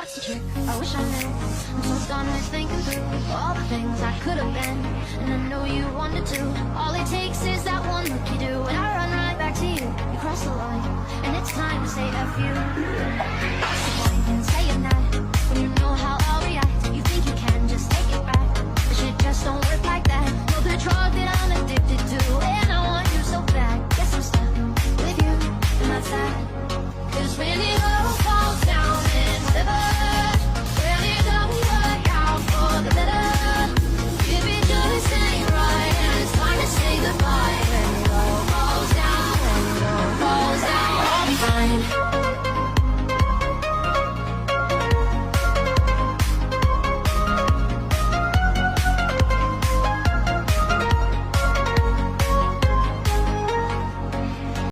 what's the trick? I wish I knew. I'm so done with thinking through all the things I could have been, and I know you wanted to. All it takes is that one look you do, and I run right back to you. You cross the line, and it's time to say F you. What's the point in saying that when you know how I'll react? You think you can just take it back, but shit just don't work like that. You're the drug that I'm addicted to, and I want you so bad. Guess I'm stuck with you, and that's that. 'Cause when it all falls down and slivers, when it don't work out for the better, if it just ain't right and it's time to say goodbye, when it all falls down, when it all falls down, I'll be fine.